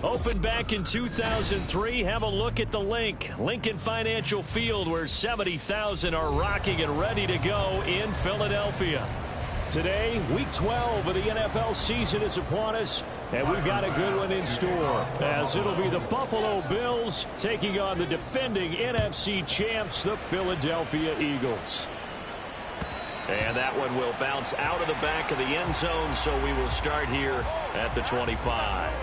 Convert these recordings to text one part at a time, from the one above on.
Opened back in 2003, have a look at the link. Lincoln Financial Field, where 70,000 are rocking and ready to go in Philadelphia. Today, Week 12 of the NFL season is upon us, and we've got a good one in store, as it'll be the Buffalo Bills taking on the defending NFC champs, the Philadelphia Eagles. And that one will bounce out of the back of the end zone, so we will start here at the 25.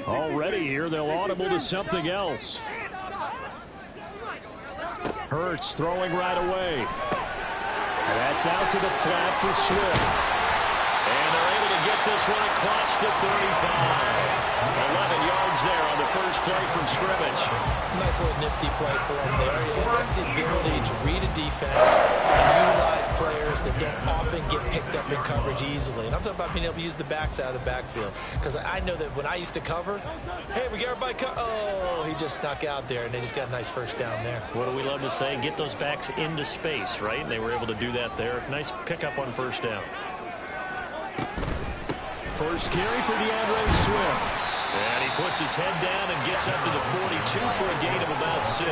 Already here, they'll audible to something else. Hurts throwing right away. And that's out to the flat for Swift. And they're able to get this one across the 35. 11 yards there on the first play from scrimmage. Nice little nifty play for him there. That's the ability to read a defense and utilize players that don't often get picked up in coverage easily. And I'm talking about being able to use the backs out of the backfield. Because I know that when I used to cover, hey, we got everybody oh, he just snuck out there, and they just got a nice first down there. What do we love to say? Get those backs into space, right? And they were able to do that there. Nice pickup on first down. First carry for DeAndre Swift. And he puts his head down and gets up to the 42 for a gain of about 6.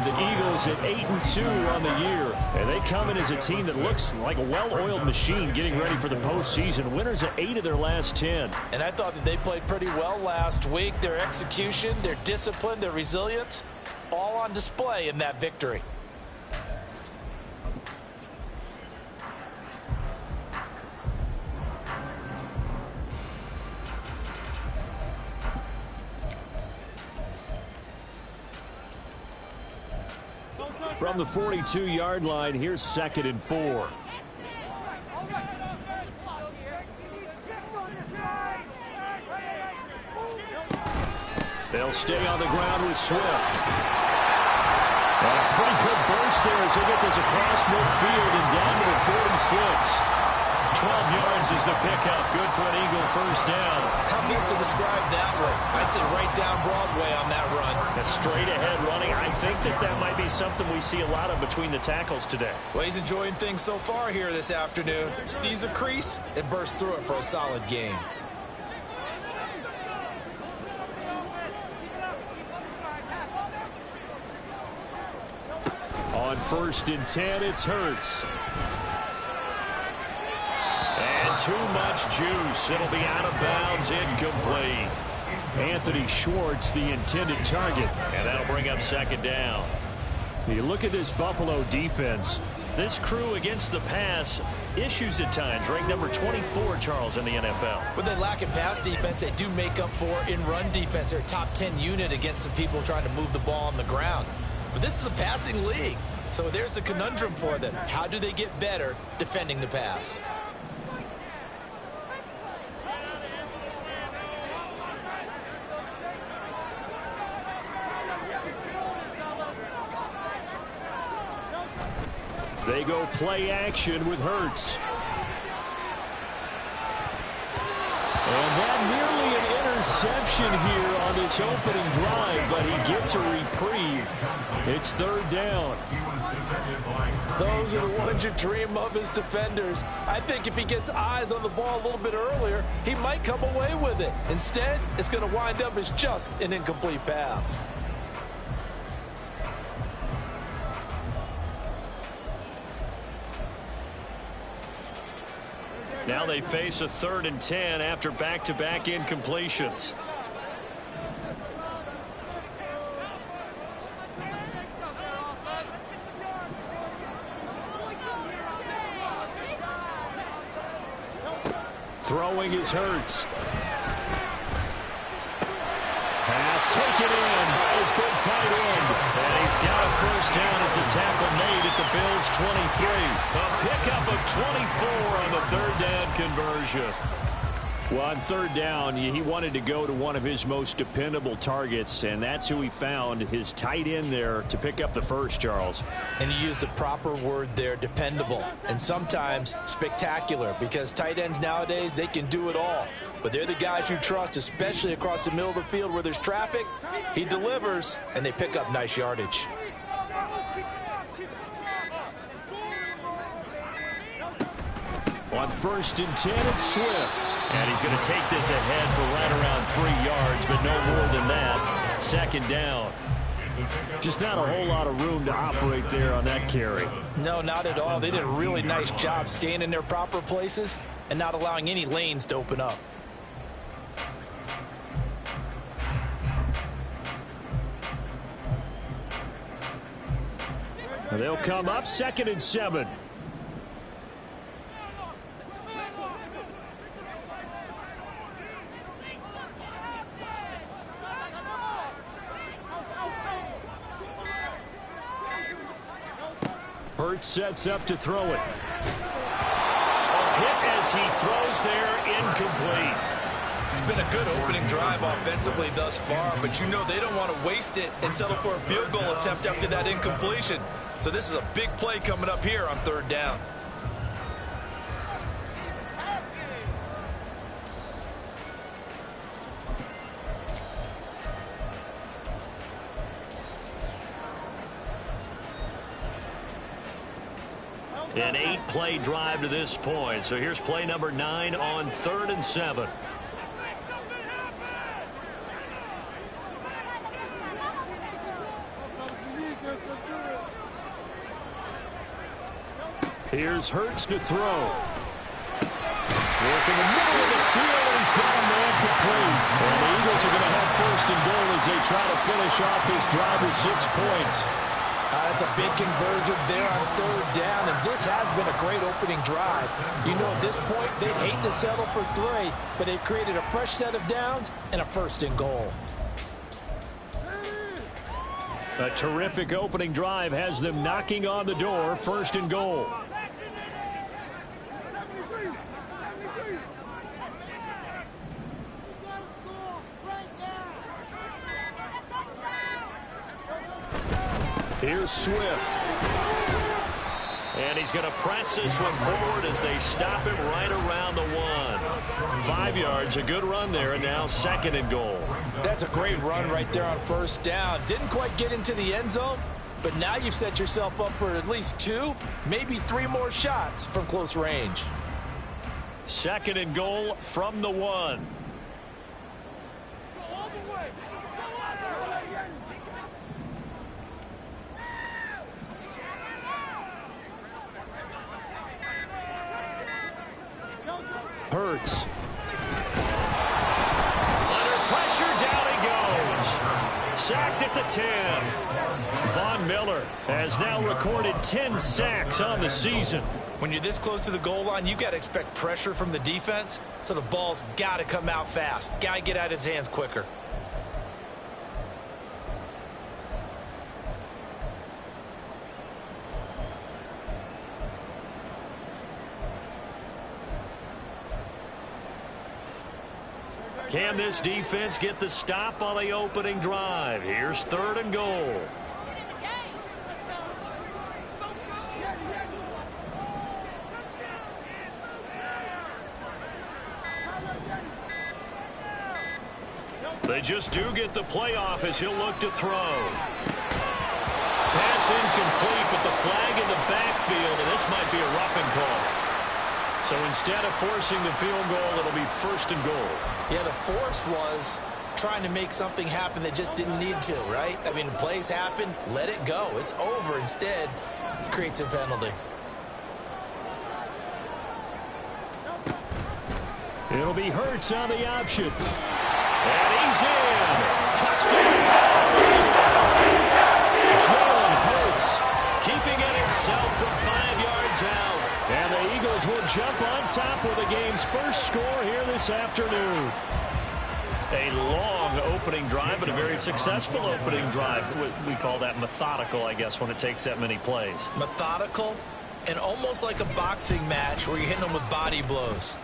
The Eagles at 8-2 on the year. And they come in as a team that looks like a well-oiled machine getting ready for the postseason. Winners of 8 of their last 10. And I thought that they played pretty well last week. Their execution, their discipline, their resilience, all on display in that victory. From the 42-yard line, here's 2nd and 4. They'll stay on the ground with Swift. And a pretty good burst there as they get this across midfield and down to the 46. 12 yards is the pickup. Good for an Eagle first down. How best to describe that one? I'd say right down Broadway on that run. A straight ahead running. I think that might be something we see a lot of between the tackles today. Well, he's enjoying things so far here this afternoon. Sees a crease and bursts through it for a solid game. On 1st and 10, it's Hurts. And too much juice. It'll be out of bounds, incomplete. Anthony Schwartz, the intended target. And that'll bring up 2nd down. You look at this Buffalo defense. This crew against the pass, issues at times. Ranked number 24, Charles, in the NFL. When they lack in pass defense, they do make up for in run defense. They're a top 10 unit against the people trying to move the ball on the ground. But this is a passing league. So there's a conundrum for them. How do they get better defending the pass? They go play action with Hurts. And that nearly an interception here on this opening drive, but he gets a reprieve. It's third down. Those are the ones you dream of as defenders. I think if he gets eyes on the ball a little bit earlier, he might come away with it. Instead, it's going to wind up as just an incomplete pass. Now they face a 3rd and 10 after back-to-back incompletions. Throwing is Hurts. Pass taken in by his big tight end. And he's got a first down as a tackle made at the Bills' 23. A pickup of 24 on the 3rd down conversion. Well, on 3rd down, he wanted to go to one of his most dependable targets, and that's who he found, his tight end there, to pick up the first, Charles. And you use the proper word there, dependable, and sometimes spectacular, because tight ends nowadays, they can do it all. But they're the guys you trust, especially across the middle of the field where there's traffic. He delivers, and they pick up nice yardage. On 1st and 10, it's Swift. And he's going to take this ahead for right around 3 yards, but no more than that. 2nd down. Just not a whole lot of room to operate there on that carry. No, not at all. They did a really nice job staying in their proper places and not allowing any lanes to open up. They'll come up 2nd and 7. Hurts sets up to throw it. A hit as he throws there, incomplete. It's been a good opening drive offensively thus far, but you know they don't want to waste it and settle for a field goal attempt after that incompletion. So this is a big play coming up here on 3rd down. An 8-play drive to this point. So here's play number 9 on 3rd and 7. Here's Hurts to throw. Work in the middle of the field, and he's got a man complete. And the Eagles are going to have 1st and goal as they try to finish off this drive with 6 points. That's a big conversion there on 3rd down, and this has been a great opening drive. You know, at this point, they'd hate to settle for 3, but they've created a fresh set of downs and a 1st and goal. A terrific opening drive has them knocking on the door, 1st and goal. Here's Swift. And he's going to press this one forward as they stop him right around the 1. 5 yards, a good run there, and now 2nd and goal. That's a great run right there on 1st down. Didn't quite get into the end zone, but now you've set yourself up for at least 2, maybe 3 more shots from close range. 2nd and goal from the 1. Hurts. Under pressure, down he goes. Sacked at the 10. Von Miller has now recorded 10 sacks on the season. When you're this close to the goal line, you got to expect pressure from the defense, so the ball's got to come out fast. Got to get out of his hands quicker. Can this defense get the stop on the opening drive? Here's 3rd and goal. They just do get the playoff as he'll look to throw. Pass incomplete, but the flag in the backfield, and this might be a roughing call. So instead of forcing the field goal, it'll be 1st and goal. Yeah, the force was trying to make something happen that just didn't need to, right? I mean, plays happen, let it go. It's over. Instead, it creates a penalty. It'll be Hurts on the option. And he's in. Touchdown. Jalen Hurts keeping it himself from 5 yards out. And the Eagles will jump on top with the game's first score here this afternoon. A long opening drive, but a very successful opening drive. We call that methodical, I guess, when it takes that many plays. Methodical and almost like a boxing match where you're hitting them with body blows.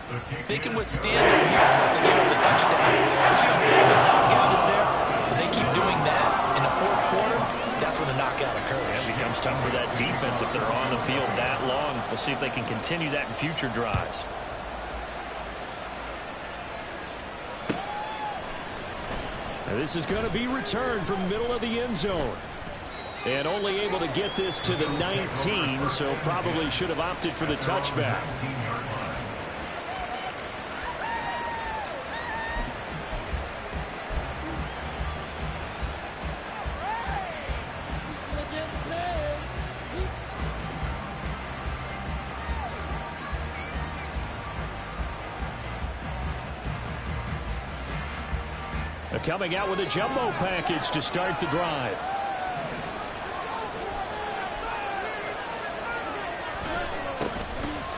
They can withstand them here to give them the touchdown. But you don't think the knockout is there? But they keep doing that in the 4th quarter. That's when the knockout occurs. Yeah, it becomes tough for that defense if they're on the field that long. We'll see if they can continue that in future drives. Now this is going to be returned from the middle of the end zone. And only able to get this to the 19, so probably should have opted for the touchback. Coming out with a jumbo package to start the drive.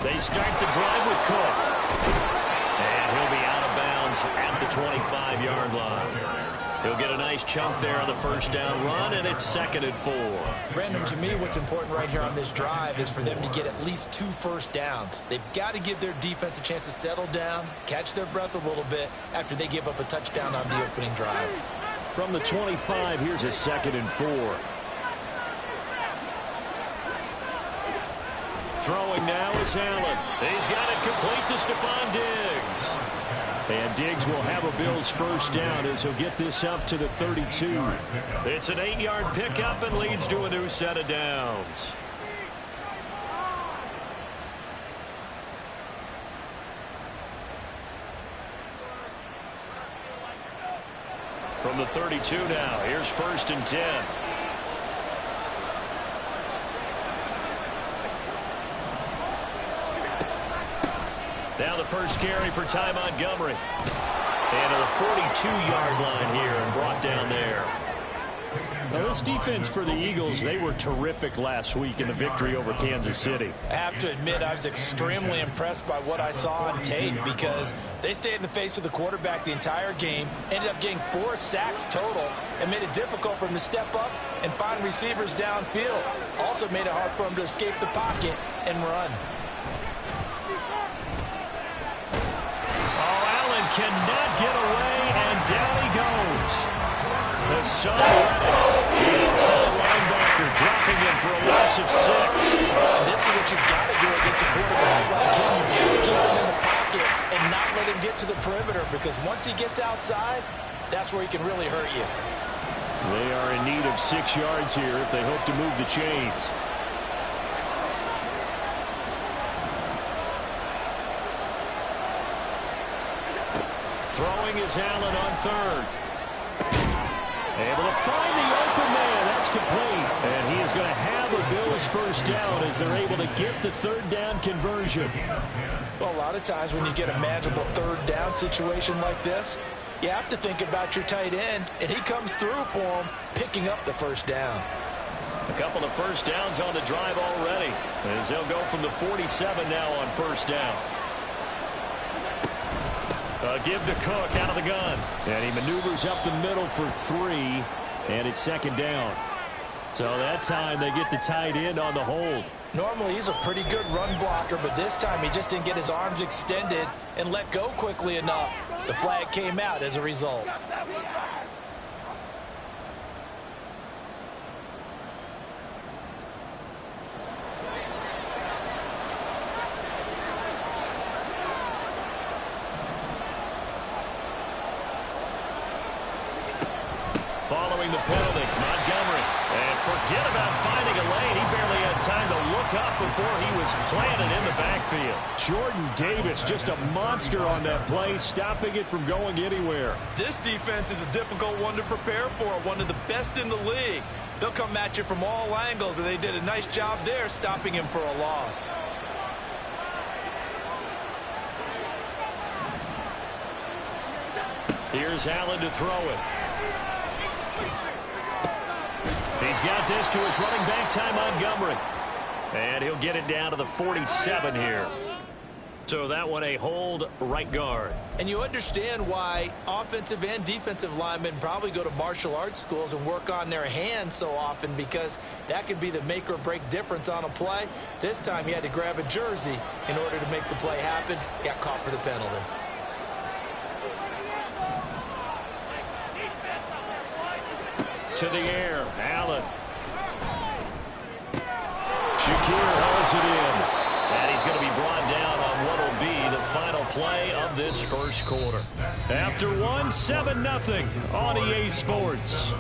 They start the drive with Cook. And he'll be out of bounds at the 25-yard line. He'll get a nice chunk there on the first down run, and it's 2nd and 4. Brandon, to me, what's important right here on this drive is for them to get at least 2 first downs. They've got to give their defense a chance to settle down, catch their breath a little bit after they give up a touchdown on the opening drive. From the 25, here's a 2nd and 4. Throwing now is Allen. He's got it complete to Stephon Diggs. And Diggs will have a Bills first down as he'll get this up to the 32. It's an 8-yard pickup and leads to a new set of downs. From the 32 now, here's 1st and 10. Now the first carry for Ty Montgomery. And to the 42-yard line here and brought down there. Now this defense for the Eagles, they were terrific last week in the victory over Kansas City. I have to admit, I was extremely impressed by what I saw on tape because they stayed in the face of the quarterback the entire game, ended up getting 4 sacks total, and made it difficult for him to step up and find receivers downfield. Also made it hard for him to escape the pocket and run. Cannot get away, and down he goes. The son the inside linebacker, dropping him for a loss of 6. And this is what you've got to do against a quarterback like him. You've got to keep him in the pocket and not let him get to the perimeter, because once he gets outside, that's where he can really hurt you. They are in need of 6 yards here if they hope to move the chains. Throwing is Allen on 3rd. Able to find the open man. That's complete. And he is going to have a Bills first down as they're able to get the 3rd down conversion. Well, a lot of times when you get a manageable 3rd down situation like this, you have to think about your tight end, and he comes through for him, picking up the first down. A couple of first downs on the drive already, as they'll go from the 47 now on first down. Give to Cook out of the gun. And he maneuvers up the middle for 3. And it's 2nd down. So that time they get the tight end on the hold. Normally he's a pretty good run blocker, but this time he just didn't get his arms extended and let go quickly enough. The flag came out as a result. throwing the penalty. Montgomery. And forget about finding a lane. He barely had time to look up before he was planted in the backfield. Jordan Davis, just a monster on that play, stopping it from going anywhere. This defense is a difficult one to prepare for, one of the best in the league. They'll come at you from all angles, and they did a nice job there stopping him for a loss. Here's Allen to throw it. He's got this to his running back, Ty Montgomery. And he'll get it down to the 47 here. So that one a hold right guard. And you understand why offensive and defensive linemen probably go to martial arts schools and work on their hands so often, because that can be the make or break difference on a play. This time he had to grab a jersey in order to make the play happen. Got caught for the penalty. To the air, Allen. Shakir hauls it in. And he's going to be brought down on what will be the final play of this first quarter. After one, 7-0 on EA Sports.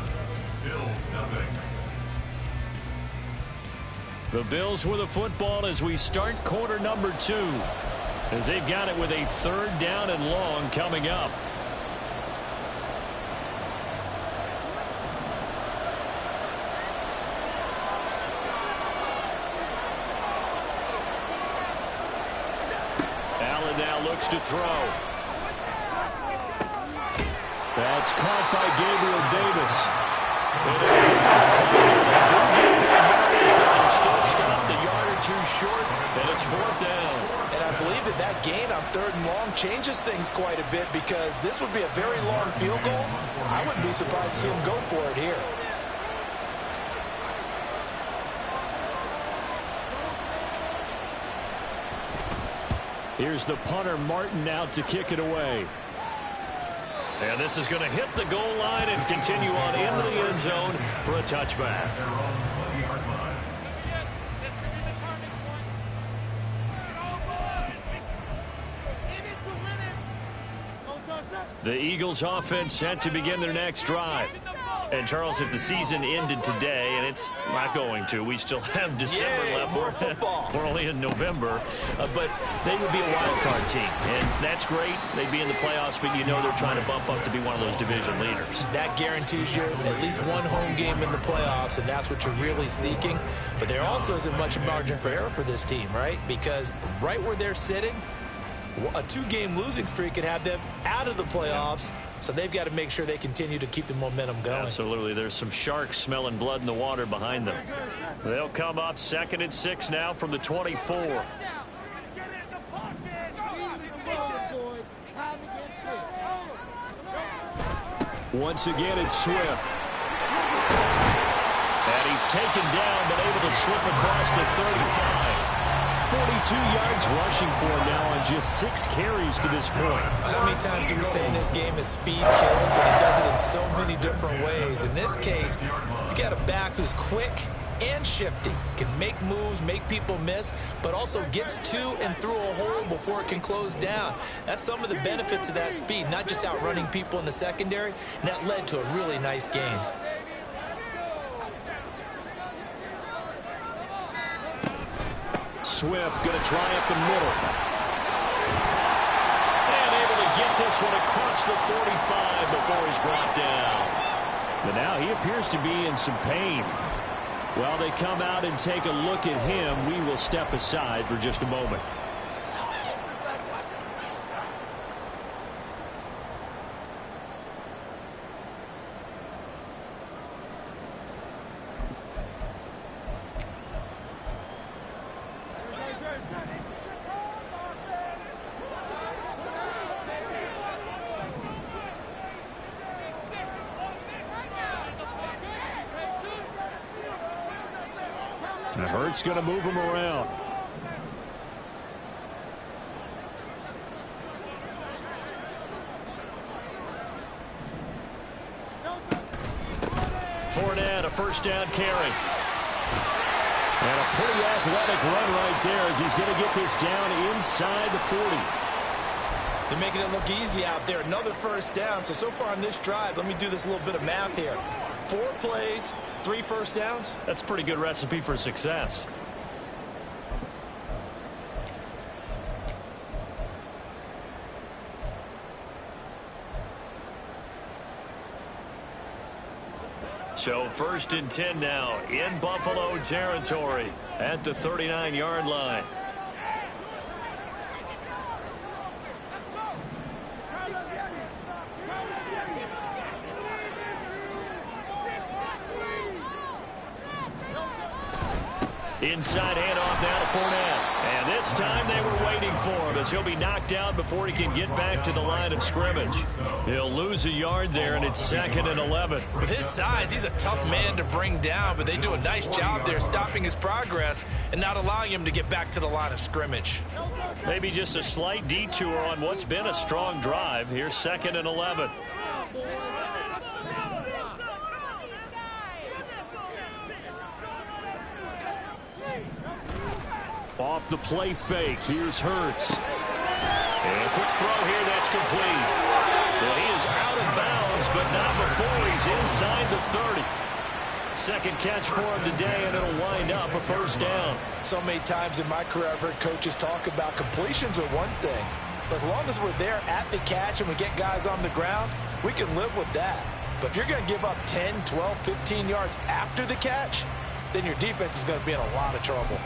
The Bills with the football as we start quarter number 2. As they've got it with a 3rd down and long coming up. Allen now looks to throw. That's caught by Gabriel Davis. But still stopped the yard or two short, and it's 4th down. And I believe that gain on 3rd and long changes things quite a bit, because this would be a very long field goal. I wouldn't be surprised to see him go for it here. Here's the punter, Martin, out to kick it away. And this is going to hit the goal line and continue on into the end zone for a touchback. The Eagles offense set to begin their next drive. And, Charles, if the season ended today, and it's not going to, we still have December left. More football. We're only in November. But they would be a wild card team. And that's great. They'd be in the playoffs, but you know they're trying to bump up to be one of those division leaders. That guarantees you at least one home game in the playoffs, and that's what you're really seeking. But there also isn't much margin for error for this team, right? Because right where they're sitting, a 2-game losing streak could have them out of the playoffs, so they've got to make sure they continue to keep the momentum going. Absolutely. There's some sharks smelling blood in the water behind them. They'll come up 2nd and 6 now from the 24. Once again, it's Swift. And he's taken down, but able to slip across the 35. 42 yards rushing for him now on just 6 carries to this point. How many times do we say in this game is speed kills, and he does it in so many different ways. In this case, you got a back who's quick and shifty, can make moves, make people miss, but also gets to and through a hole before it can close down. That's some of the benefits of that speed, not just outrunning people in the secondary, and that led to a really nice game. Swift going to try up the middle. And able to get this one across the 45 before he's brought down. But now he appears to be in some pain. While they come out and take a look at him, we will step aside for just a moment. Hurts going to move him around. Fournette, a 1st down carry. And a pretty athletic run right there as he's going to get this down inside the 40. They're making it look easy out there. Another 1st down. So far on this drive, let me do this little bit of math here. 4 plays, 3 first downs. That's a pretty good recipe for success. So 1st and 10 now in Buffalo territory at the 39-yard line. Inside handoff now to Fournette. And this time they were waiting for him as he'll be knocked down before he can get back to the line of scrimmage. He'll lose a yard there, and it's 2nd and 11. With his size, he's a tough man to bring down, but they do a nice job there stopping his progress and not allowing him to get back to the line of scrimmage. Maybe just a slight detour on what's been a strong drive. Here's 2nd and 11. Off the play fake, here's Hurts. And a quick throw here, that's complete. Well, he is out of bounds, but not before he's inside the 30. Second catch for him today, and it'll wind up a 1st down. So many times in my career, I've heard coaches talk about completions are one thing, but as long as we're there at the catch and we get guys on the ground, we can live with that. But if you're going to give up 10, 12, 15 yards after the catch, then your defense is going to be in a lot of trouble.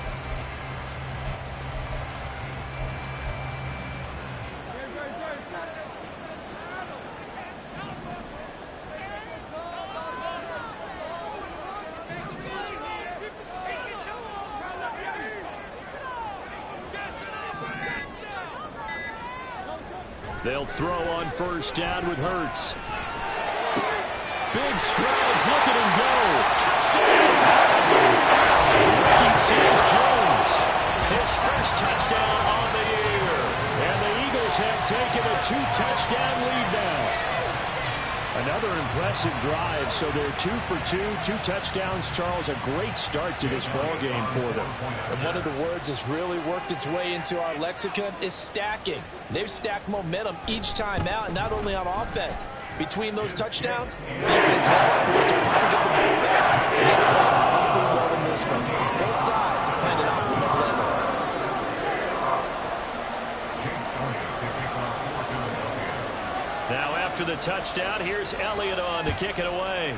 They'll throw on 1st down with Hurts. Big strides, look at him go. Touchdown! He sees Jones. His 1st touchdown on the year. And the Eagles have taken a 2-touchdown lead now. Another impressive drive, so they're 2 for 2, 2 touchdowns. Charles, a great start to this ball game for them. And one of the words that's really worked its way into our lexicon is stacking. They've stacked momentum each time out, and not only on offense. Between those touchdowns, defense had forced to probably get the ball back. And they played pretty well in this one. Both sides playing at optimal level. Now after the touchdown, here's Elliott on to kick it away.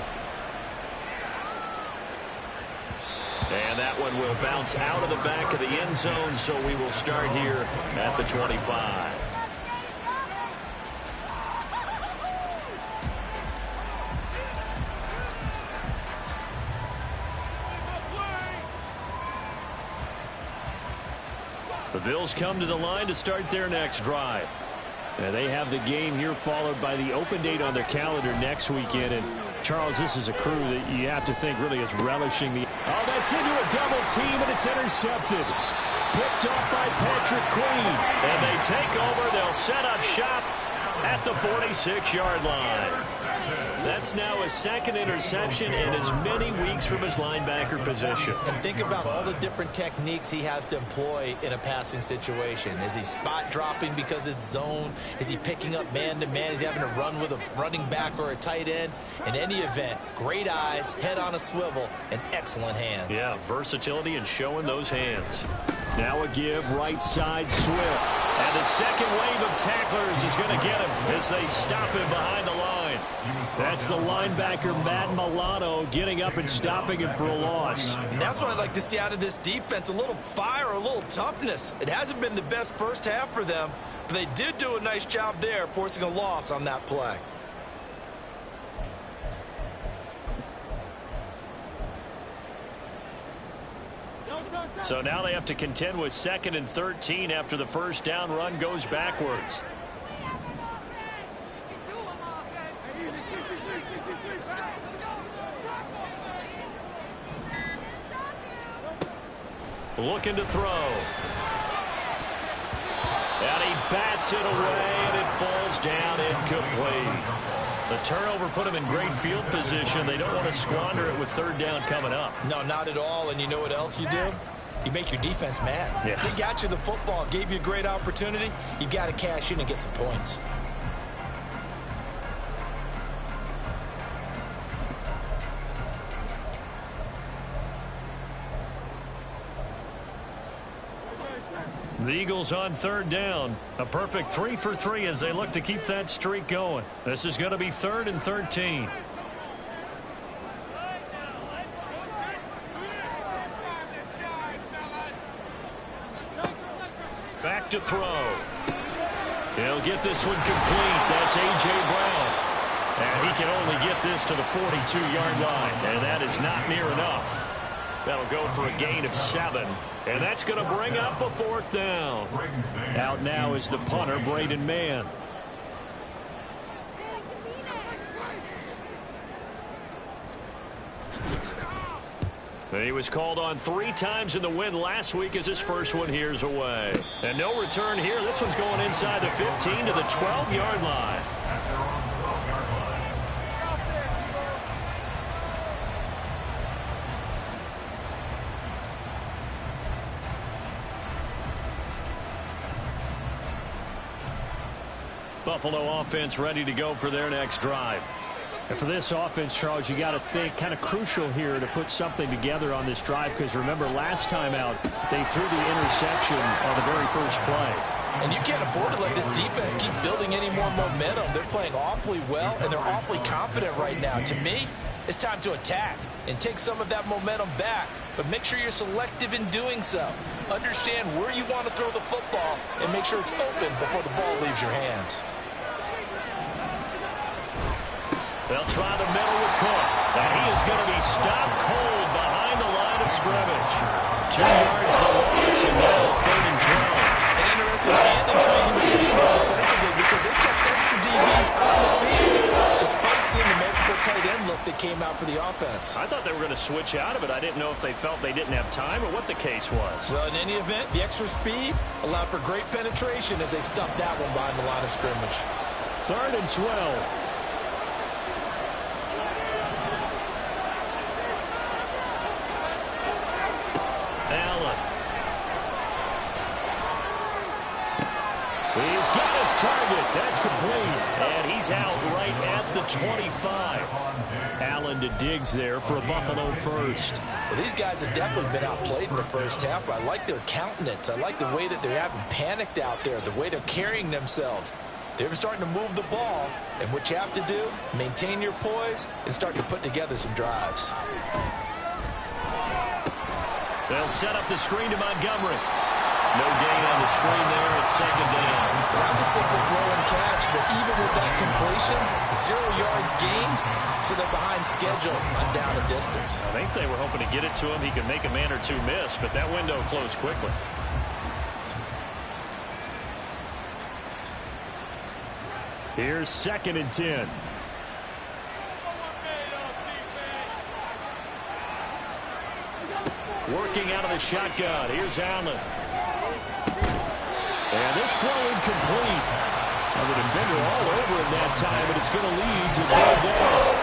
And that one will bounce out of the back of the end zone, so we will start here at the 25. The Bills come to the line to start their next drive. And they have the game here followed by the open date on their calendar next weekend. And Charles, this is a crew that you have to think really is relishing the... Oh, that's into a double team, and it's intercepted. Picked off by Patrick Queen. And they take over. They'll set up shop at the 46-yard line. That's now his 2nd interception in as many weeks from his linebacker position. And think about all the different techniques he has to employ in a passing situation. Is he spot dropping because it's zone? Is he picking up man-to-man? Is he having to run with a running back or a tight end? In any event, great eyes, head on a swivel, and excellent hands. Yeah, versatility and showing those hands. Now a give, right side, Swift. And the second wave of tacklers is going to get him as they stop him behind the line. That's the linebacker, Matt Milano, getting up and stopping him for a loss. And that's what I'd like to see out of this defense, a little fire, a little toughness. It hasn't been the best first half for them, but they did do a nice job there, forcing a loss on that play. So now they have to contend with 2nd and 13 after the first down run goes backwards. Looking to throw. And he bats it away, and it falls down incomplete. The turnover put him in great field position. They don't want to squander it with 3rd down coming up. No, not at all. And you know what else you do? You make your defense mad. Yeah. They got you the football, gave you a great opportunity. You got to cash in and get some points. The Eagles on third down. A perfect 3 for 3 as they look to keep that streak going. This is going to be 3rd and 13. Back to throw. He'll get this one complete. That's A.J. Brown. And he can only get this to the 42-yard line. And that is not near enough. That'll go for a gain of 7. And that's going to bring up a 4th down. Out now is the punter, Braden Mann. He was called on 3 times in the win last week as his first one here's away. And no return here. This one's going inside the 15 to the 12-yard line. Buffalo offense ready to go for their next drive. And for this offense, Charles, you got to think kind of crucial here to put something together on this drive, because remember last time out they threw the interception on the very first play. And you can't afford to let this defense keep building any more momentum. They're playing awfully well, and they're awfully confident right now. To me, it's time to attack and take some of that momentum back, but make sure you're selective in doing so. Understand where you want to throw the football and make sure it's open before the ball leaves your hands. They'll try the middle with Cook. And he is going to be stopped cold behind the line of scrimmage. 2 yards the loss, and now 3rd and 12. An interesting and intriguing decision offensively, because they kept extra DBs on the field, despite seeing the multiple tight end look that came out for the offense. I thought they were going to switch out of it. I didn't know if they felt they didn't have time or what the case was. Well, in any event, the extra speed allowed for great penetration as they stuffed that one behind the line of scrimmage. 3rd and 12. He's got his target. That's complete. And he's out right at the 25. Allen to Diggs there for a Buffalo first. Well, these guys have definitely been outplayed in the first half, but I like their countenance. I like the way that they haven't panicked out there, the way they're carrying themselves. They're starting to move the ball, and what you have to do, maintain your poise and start to put together some drives. They'll set up the screen to Montgomery. No gain on the screen there at 2nd down. Well, that was a simple throw and catch, but even with that completion, 0 yards gained, so they're behind schedule on down and distance. I think they were hoping to get it to him. He could make a man or two miss, but that window closed quickly. Here's 2nd and 10. Working out of the shotgun. Here's Allen. And this throw incomplete. The defender all over him that time, but it's going to lead to 3rd down.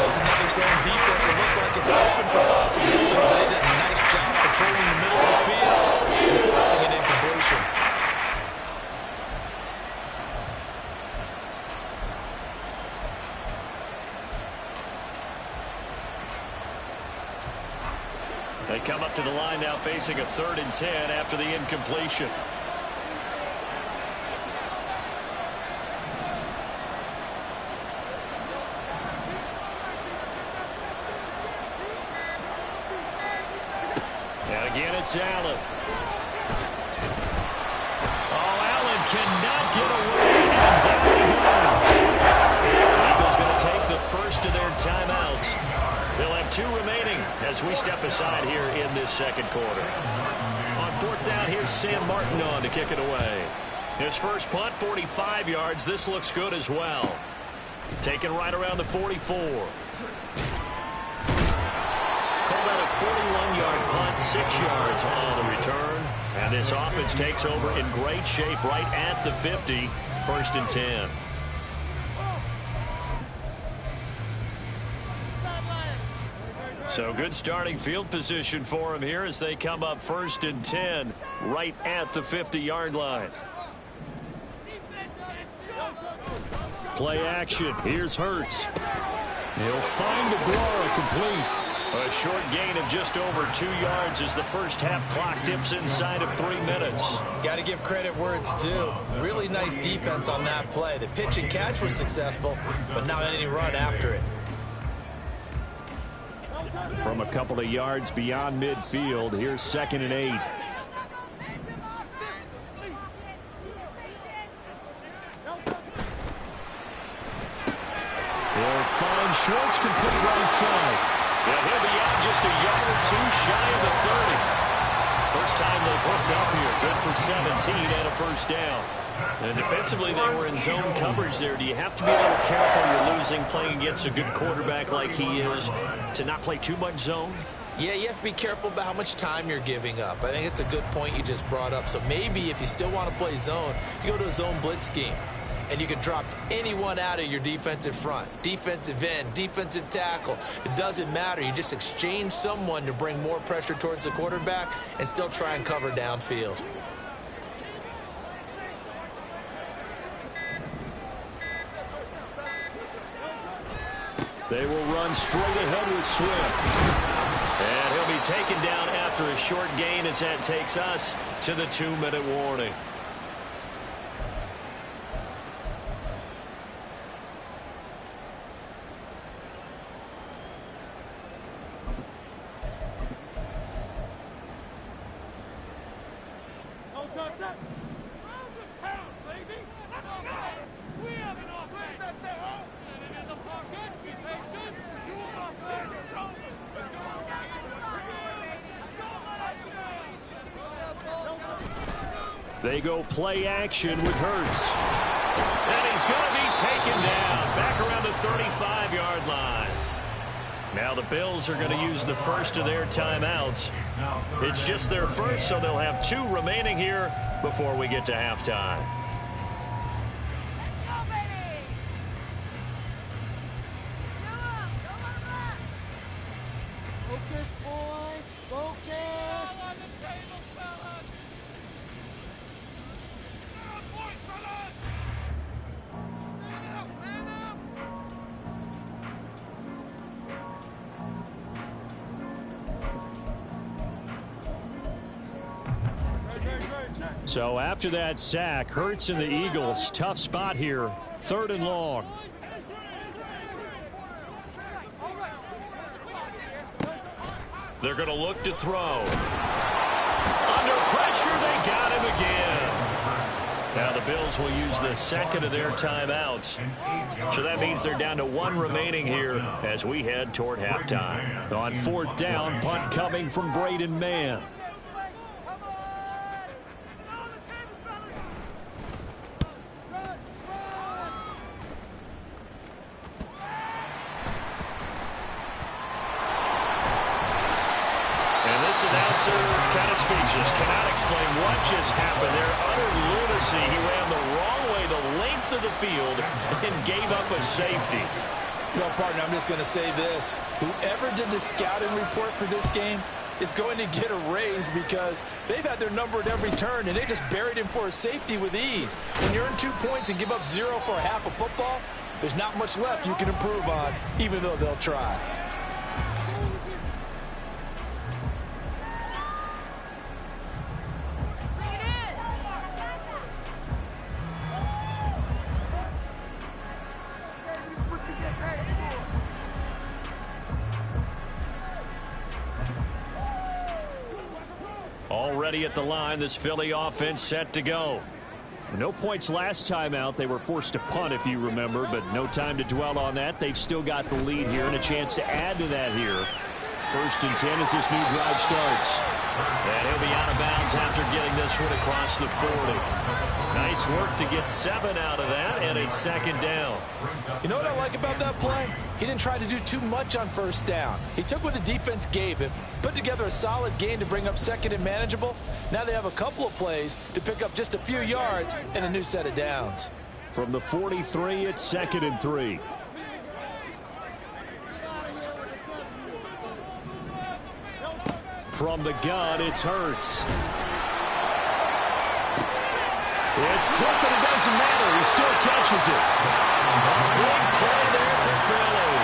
It's another zone defense. It looks like it's open for possibilities, but they did a nice job patrolling the middle of the field and forcing an incompletion. They come up to the line now facing a 3rd and 10 after the incompletion. And again, it's Allen. Oh, Allen cannot get away, and down he goes. The Eagles going to take the first of their timeouts. They'll have 2 remaining as we step aside here in this 2nd quarter. On 4th down, here's Sam Martin on to kick it away. His first punt, 45 yards. This looks good as well. Taken right around the 44. Call that a 41-yard punt, 6 yards on the return. And this offense takes over in great shape right at the 50, 1st and 10. So good starting field position for him here as they come up 1st and 10 right at the 50-yard line. Play action. Here's Hurts. He'll find Aguara complete. A short gain of just over 2 yards as the first half clock dips inside of 3 minutes. Got to give credit where it's due. Really nice defense on that play. The pitch and catch was successful, but not any run after it. From a couple of yards beyond midfield, here's 2nd and 8. They'll find Schwartz, complete right side. Yeah, he'll be out just a yard or 2 shy of the 30. First time they've hooked up here. Good for 17 and a first down. And defensively, they were in zone coverage there. Do you have to be a little careful you're losing playing against a good quarterback like he is to not play too much zone? Yeah, you have to be careful about how much time you're giving up. I think it's a good point you just brought up. So maybe if you still want to play zone, you go to a zone blitz scheme. And you can drop anyone out of your defensive front, defensive end, defensive tackle. It doesn't matter. You just exchange someone to bring more pressure towards the quarterback and still try and cover downfield. They will run straight ahead with Swift. And he'll be taken down after a short gain as that takes us to the 2-minute warning. They go play action with Hurts. And he's going to be taken down back around the 35-yard line. Now the Bills are going to use the first of their timeouts. It's just their first, so they'll have 2 remaining here before we get to halftime. Focus, boys. Focus. So after that sack, Hurts and the Eagles, tough spot here, 3rd and long. They're going to look to throw. Under pressure, they got him again. Now the Bills will use the second of their timeouts. So that means they're down to 1 remaining here as we head toward halftime. On 4th down, punt coming from Braden Mann. Announcer kind of speechless, cannot explain what just happened there. Utter lunacy. He ran the wrong way the length of the field and gave up a safety. Well, partner, I'm just going to say this. Whoever did the scouting report for this game is going to get a raise because they've had their number at every turn, and they just buried him for a safety with ease. When you earn 2 points and give up 0 for a half of football, there's not much left you can improve on, even though they'll try. Already at the line, this Philly offense set to go. No points last time out. They were forced to punt, if you remember, but no time to dwell on that. They've still got the lead here and a chance to add to that here. 1st and 10 as this new drive starts. And he'll be out of bounds after getting this one across the 40. Nice work to get 7 out of that, and it's 2nd down. You know what I like about that play? He didn't try to do too much on 1st down. He took what the defense gave him, put together a solid gain to bring up 2nd and manageable. Now they have a couple of plays to pick up just a few yards and a new set of downs. From the 43, it's 2nd and 3. From the gun, it's Hurts. It's tipped, but it doesn't matter. He still catches it. Big play there for Philly.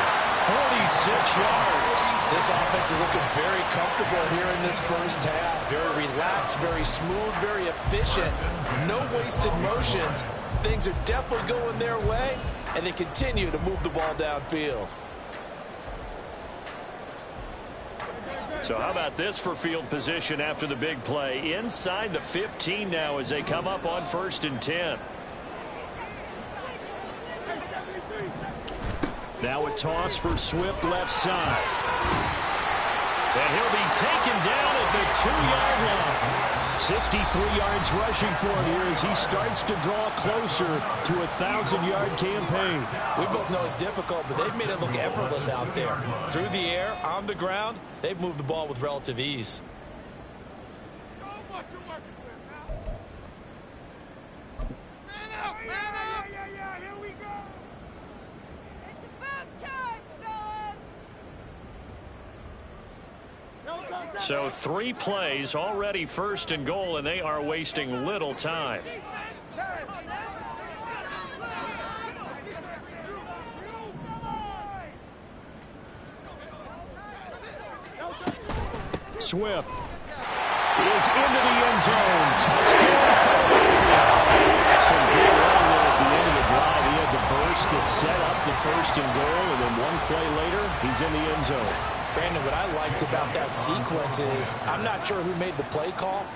46 yards. This This offense is looking very comfortable here in this first half. Very relaxed, very smooth, very efficient. No wasted motions. Things are definitely going their way, and they continue to move the ball downfield. So how about this for field position after the big play? Inside the 15 now as they come up on 1st and 10. Now a toss for Swift left side. And he'll be taken down at the 2-yard line. 63 yards rushing for him here as he starts to draw closer to a 1,000-yard campaign. We both know it's difficult, but they've made it look effortless out there. Through the air, on the ground, they've moved the ball with relative ease. So 3 plays, already 1st and goal, and they are wasting little time. Swift is into the end zone. Touchdown, Philadelphia. Some good running there at the end of the drive. He had the burst that set up the 1st and goal, and then 1 play later, he's in the end zone. Brandon, what I liked about that sequence is I'm not sure who made the play call,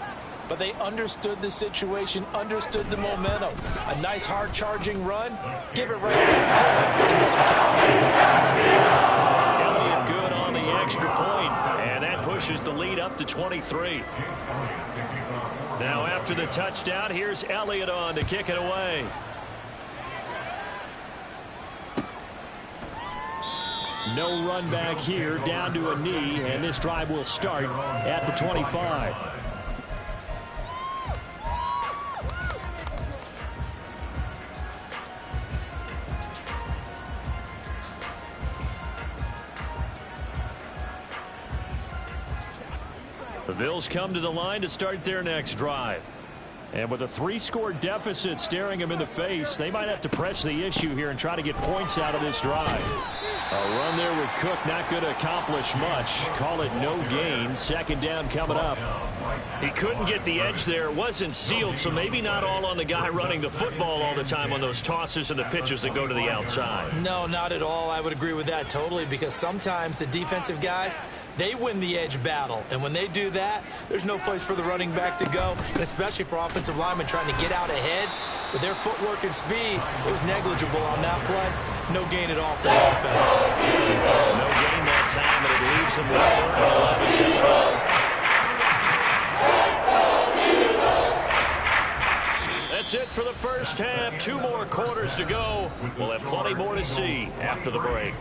but they understood the situation, understood the momentum. A nice hard-charging run, give it right back to him, and let him capitalize. Elliott good on the extra point, and that pushes the lead up to 23. Now after the touchdown, here's Elliott on to kick it away. No run back here, down to a knee, and this drive will start at the 25. The Bills come to the line to start their next drive. And with a 3-score deficit staring them in the face, they might have to press the issue here and try to get points out of this drive. A run there with Cook, not going to accomplish much. Call it no gain. 2nd down coming up. He couldn't get the edge there. It wasn't sealed, so maybe not all on the guy running the football all the time on those tosses and the pitches that go to the outside. No, not at all. I would agree with that totally, because sometimes the defensive guys, they win the edge battle. And when they do that, there's no place for the running back to go, and especially for offensive linemen trying to get out ahead. With their footwork and speed, it was negligible on that play. No gain at all for the offense. No gain that time, and it leaves them with 3rd and 11 coming up. That's it for the first half. 2 more quarters to go. We'll have plenty more to see after the break.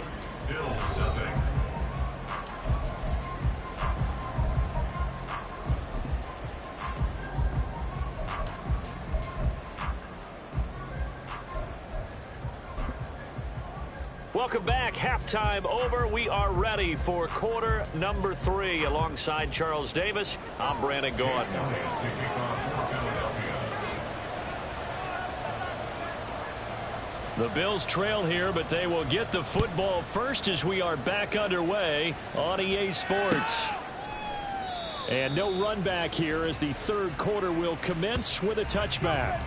Welcome back. Halftime over. We are ready for quarter number 3. Alongside Charles Davis, I'm Brandon Gaudin. The Bills trail here, but they will get the football first as we are back underway on EA Sports. And no run back here as the 3rd quarter will commence with a touchback.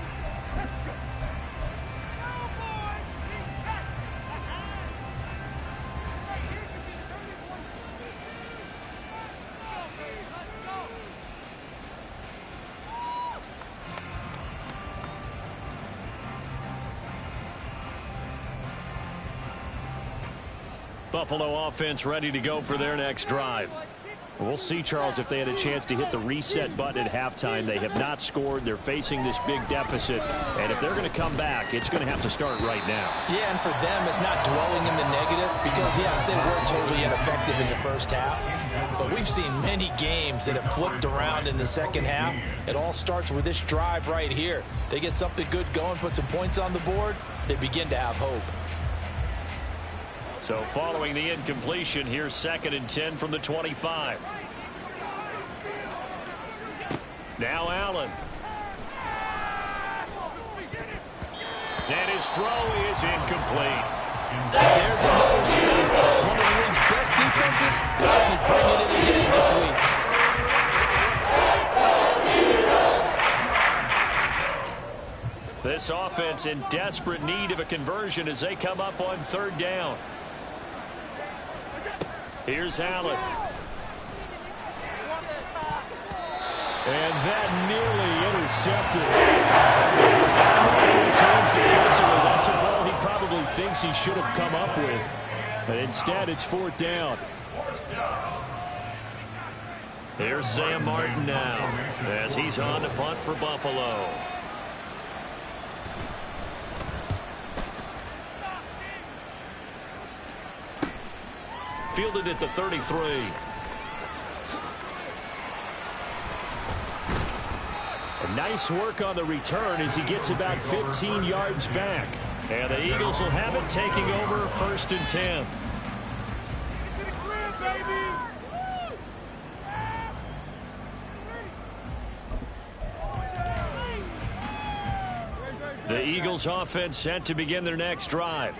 Buffalo offense ready to go for their next drive. We'll see, Charles, if they had a chance to hit the reset button at halftime. They have not scored. They're facing this big deficit. And if they're going to come back, it's going to have to start right now. Yeah, and for them, it's not dwelling in the negative because, yes, they were totally ineffective in the first half. But we've seen many games that have flipped around in the second half. It all starts with this drive right here. They get something good going, put some points on the board, they begin to have hope. So following the incompletion, here's 2nd and 10 from the 25. Now Allen. And his throw is incomplete. There's another step. One of the league's best defenses defenses is certainly bringing it again this week. This offense in desperate need of a conversion as they come up on third down. Here's Allen. And that nearly intercepted. His hands defensively, that's a ball he probably thinks he should have come up with. But instead, it's fourth down. Here's Sam Martin now as he's on to punt for Buffalo. Fielded at the 33. Nice work on the return as he gets about 15 yards back. And the Eagles will have it, taking over first and 10. The Eagles offense set to begin their next drive.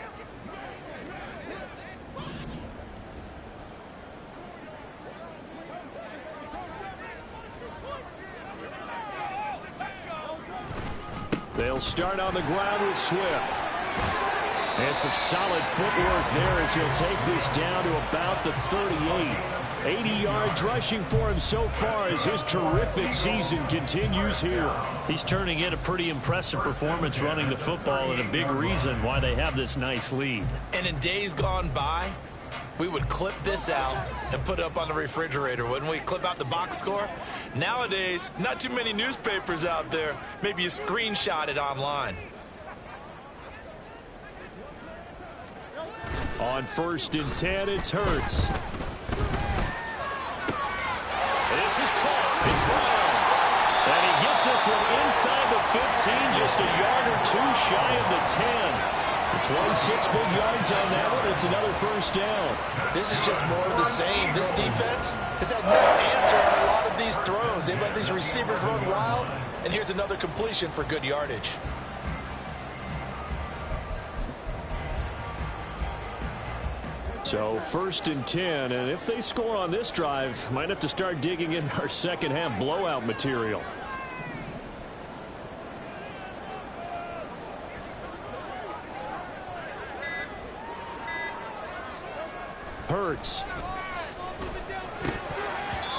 They'll start on the ground with Swift. And some solid footwork there as he'll take this down to about the 38. 80 yards rushing for him so far as his terrific season continues here. He's turning in a pretty impressive performance running the football, and a big reason why they have this nice lead. And in days gone by, we would clip this out and put it up on the refrigerator, wouldn't we? Clip out the box score. Nowadays, not too many newspapers out there. Maybe you screenshot it online. On first and 10, it's Hurts. This is caught. It's Brown. And he gets this one inside the 15, just a yard or two shy of the 10. 26 big yards on that one. It's another first down. This is just more of the same. This defense has had no answer on a lot of these throws. They've let these receivers run wild, and here's another completion for good yardage. So first and 10, and if they score on this drive, might have to start digging in our second half blowout material. Hurts.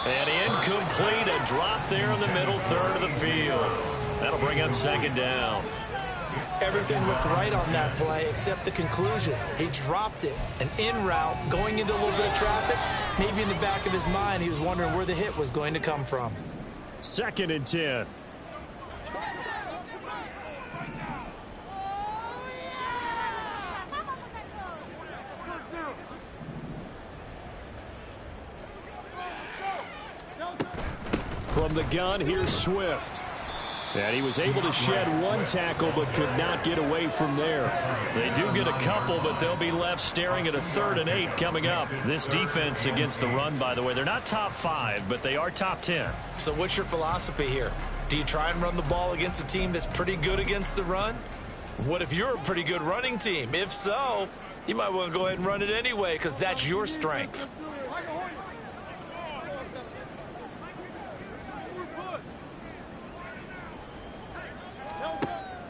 And incomplete, a drop there in the middle third of the field. That'll bring up second down. Everything looked right on that play except the conclusion. He dropped it, an in route, going into a little bit of traffic. Maybe in the back of his mind, he was wondering where the hit was going to come from. Second and 10. From the gun, here's Swift. And he was able to shed one tackle but could not get away from there. They do get a couple, but they'll be left staring at a 3rd and 8 coming up. This defense against the run, by the way, they're not top 5, but they are top 10. So what's your philosophy here? Do you try and run the ball against a team that's pretty good against the run? What if you're a pretty good running team? If so, you might want to go ahead and run it anyway because that's your strength.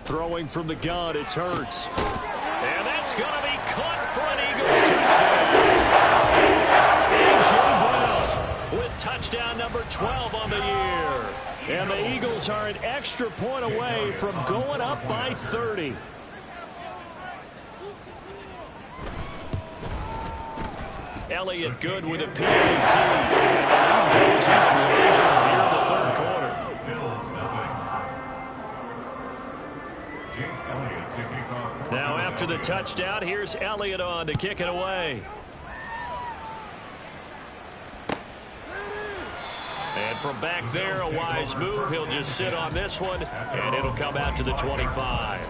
Throwing from the gun, it's Hurts. And that's going to be caught for an Eagles touchdown. A.J. Brown with touchdown number 12 on the year. And the Eagles are an extra point away from going up by 30. Elliott good with a PAT. And the lead goes even larger here in the third quarter. Now after the touchdown, here's Elliott on to kick it away. And from back there, a wise move. He'll just sit on this one, and it'll come out to the 25.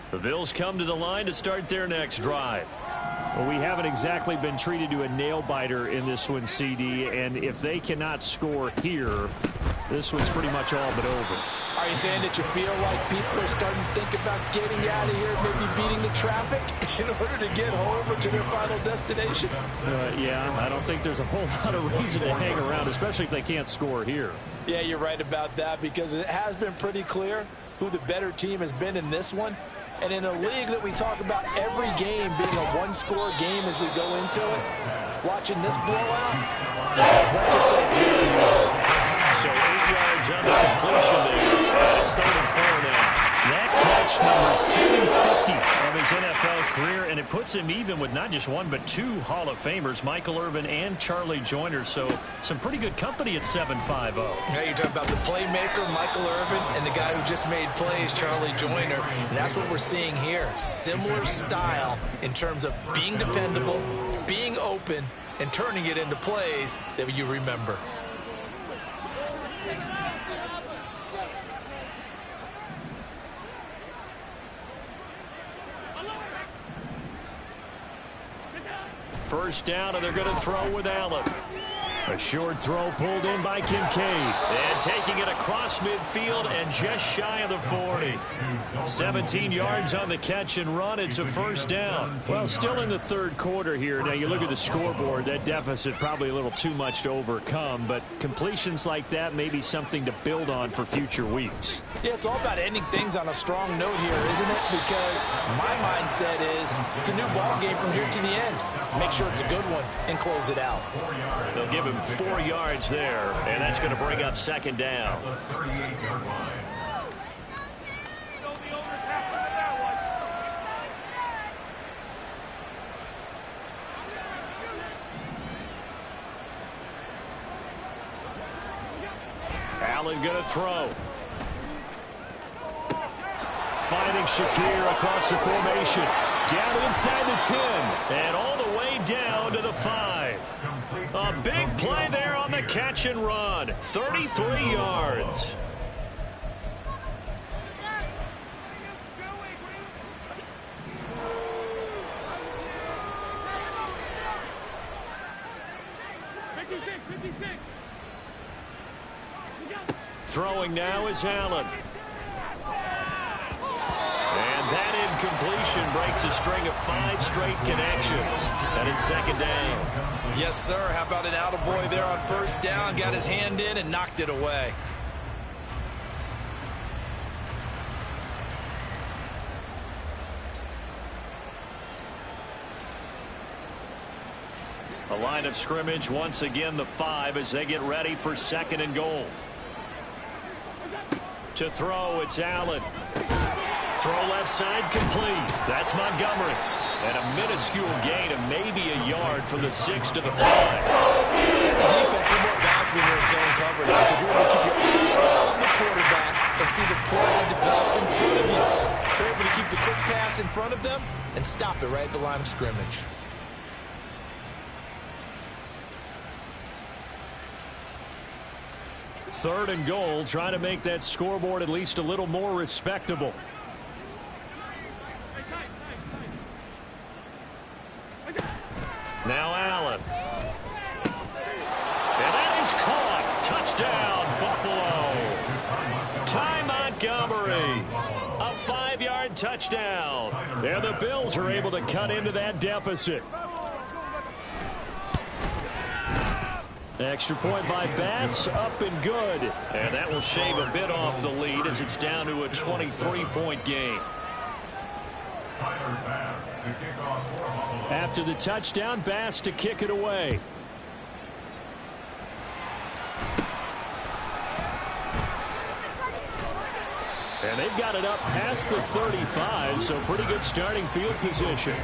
The Bills come to the line to start their next drive. Well, we haven't exactly been treated to a nail-biter in this one, CD, and if they cannot score here, This one's pretty much all but over. Are you saying that you feel like people are starting to think about getting out of here, maybe beating the traffic in order to get home or to their final destination? Yeah, I don't think there's a whole lot of reason to hang around, especially if they can't score here. Yeah, you're right about that, because it has been pretty clear who the better team has been in this one. And in a league that we talk about every game being a one-score game as we go into it, watching this blowout, let's just say it's been unusual. So 8 yards on the completion there. And it's 3rd and 4 now. That catch, number 750 of his NFL career, and it puts him even with not just one but 2 Hall of Famers, Michael Irvin and Charlie Joyner. So some pretty good company at 750. Yeah, you're talking about the playmaker, Michael Irvin, and the guy who just made plays, Charlie Joyner. And that's what we're seeing here. Similar style in terms of being dependable, being open, and turning it into plays that you remember. First down, and they're going to throw with Allen. A short throw pulled in by Kincaid. And taking it across midfield and just shy of the 40. 17 yards on the catch and run. It's a first down. Well, still in the 3rd quarter here. Now, you look at the scoreboard. That deficit probably a little too much to overcome. But completions like that may be something to build on for future weeks. Yeah, it's all about ending things on a strong note here, isn't it? Because my mindset is it's a new ball game from here to the end. Make sure it's a good one and close it out. They'll give him 4 yards there, and that's going to bring up 2nd down. Allen going to throw. Finding Shakir across the formation. Down inside the 10. And all the way down to the 5. A big play there on the catch and run. 33 yards. Throwing now is Allen. And that incompletion breaks a string of 5 straight connections. And it's 2nd down. Yes, sir. How about an attaboy there on first down? Got his hand in and knocked it away. A line of scrimmage once again the 5 as they get ready for 2nd and goal. To throw, it's Allen. Throw left side complete. That's Montgomery. And a minuscule gain of maybe a yard from the 6 to the 5. As a defense, you're more balanced when you're in zone coverage because you're able to keep your eyes on the quarterback and see the play develop in front of you. You're able to keep the quick pass in front of them and stop it right at the line of scrimmage. Third and goal, trying to make that scoreboard at least a little more respectable. Now Allen. And that is caught. Touchdown, Buffalo. Ty Montgomery. A 5-yard touchdown. And the Bills are able to cut into that deficit. Extra point by Bass, up and good. And that will shave a bit off the lead as it's down to a 23-point game. After the touchdown, Bass to kick it away. And they've got it up past the 35, so pretty good starting field position.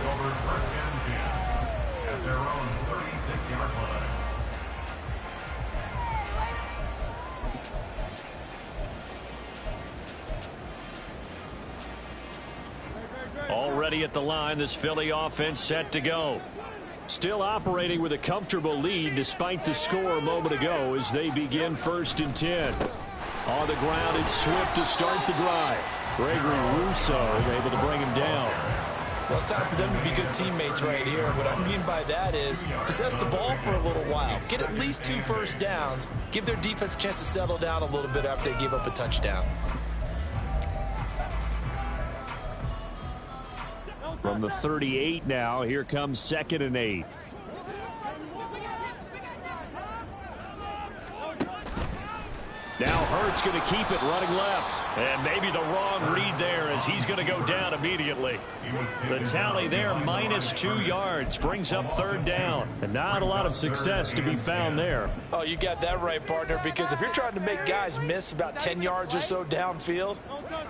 Already at the line, this Philly offense set to go. Still operating with a comfortable lead despite the score a moment ago as they begin 1st and 10. On the ground, it's Swift to start the drive. Gregory Rousseau able to bring him down. Well, it's time for them to be good teammates right here. And what I mean by that is possess the ball for a little while. Get at least 2 first downs. Give their defense a chance to settle down a little bit after they give up a touchdown. From the 38 now, here comes 2nd and 8. Now Hurts going to keep it running left. And maybe the wrong read there as he's going to go down immediately. The tally there, -2 yards, brings up 3rd down. And not a lot of success to be found there. Oh, you got that right, partner, because if you're trying to make guys miss about 10 yards or so downfield,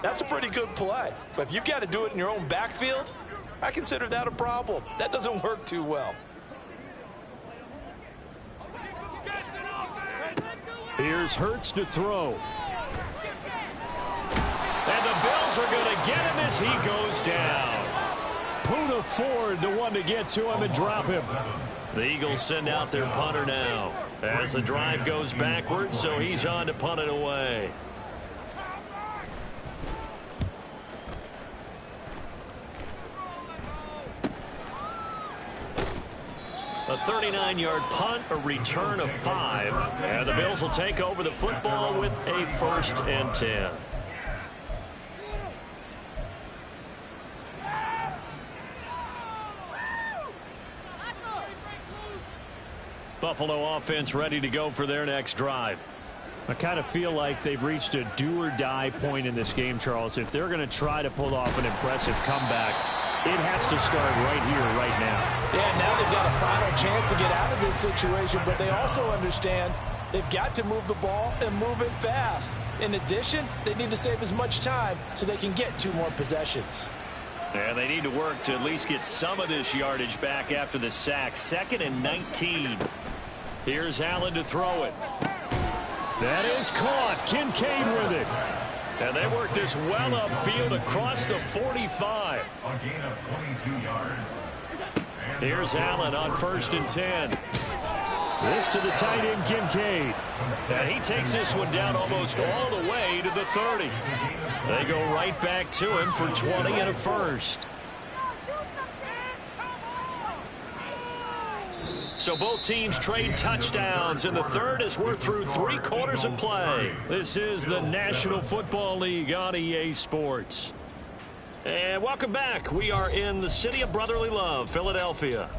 that's a pretty good play. But if you've got to do it in your own backfield, I consider that a problem. That doesn't work too well. Here's Hurts to throw. And the Bills are going to get him as he goes down. Poona Ford, the one to get to him and drop him. The Eagles send out their punter now as the drive goes backwards, so he's on to punt it away. A 39-yard punt, a return of 5. And the Bills will take over the football with a 1st and 10. Buffalo offense ready to go for their next drive. I kind of feel like they've reached a do-or-die point in this game, Charles. If they're going to try to pull off an impressive comeback, it has to start right here, right now. Yeah, now they've got a final chance to get out of this situation, but they also understand they've got to move the ball and move it fast. In addition, they need to save as much time so they can get 2 more possessions. And they need to work to at least get some of this yardage back after the sack. 2nd and 19. Here's Allen to throw it. That is caught. Kincaid with it. And they work this well upfield across the 45. A gain of 22 yards. Here's Allen on 1st and 10. This to the tight end, Kincaid. And he takes this one down almost all the way to the 30. They go right back to him for 20 and a 1st. So both teams trade touchdowns in the 3rd as we're through 3 quarters of play. This is the National Football League on EA Sports. And welcome back. We are in the city of brotherly love, Philadelphia.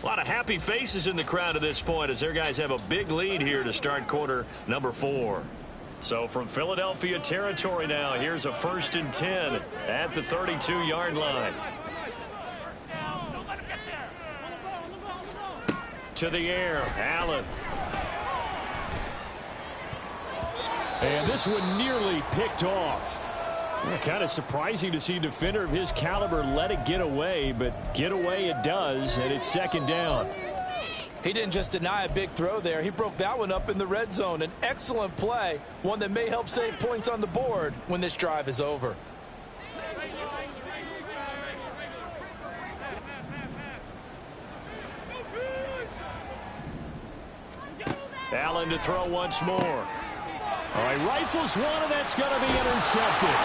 A lot of happy faces in the crowd at this point as their guys have a big lead here to start quarter number 4. So from Philadelphia territory now, here's a 1st and 10 at the 32-yard line. To the air, Allen. And this one nearly picked off. Kind of surprising to see a defender of his caliber let it get away, but get away it does, and it's 2nd down. He didn't just deny a big throw there. He broke that one up in the red zone. An excellent play, one that may help save points on the board when this drive is over. Allen to throw once more. All right, rifles one, and that's going to be intercepted.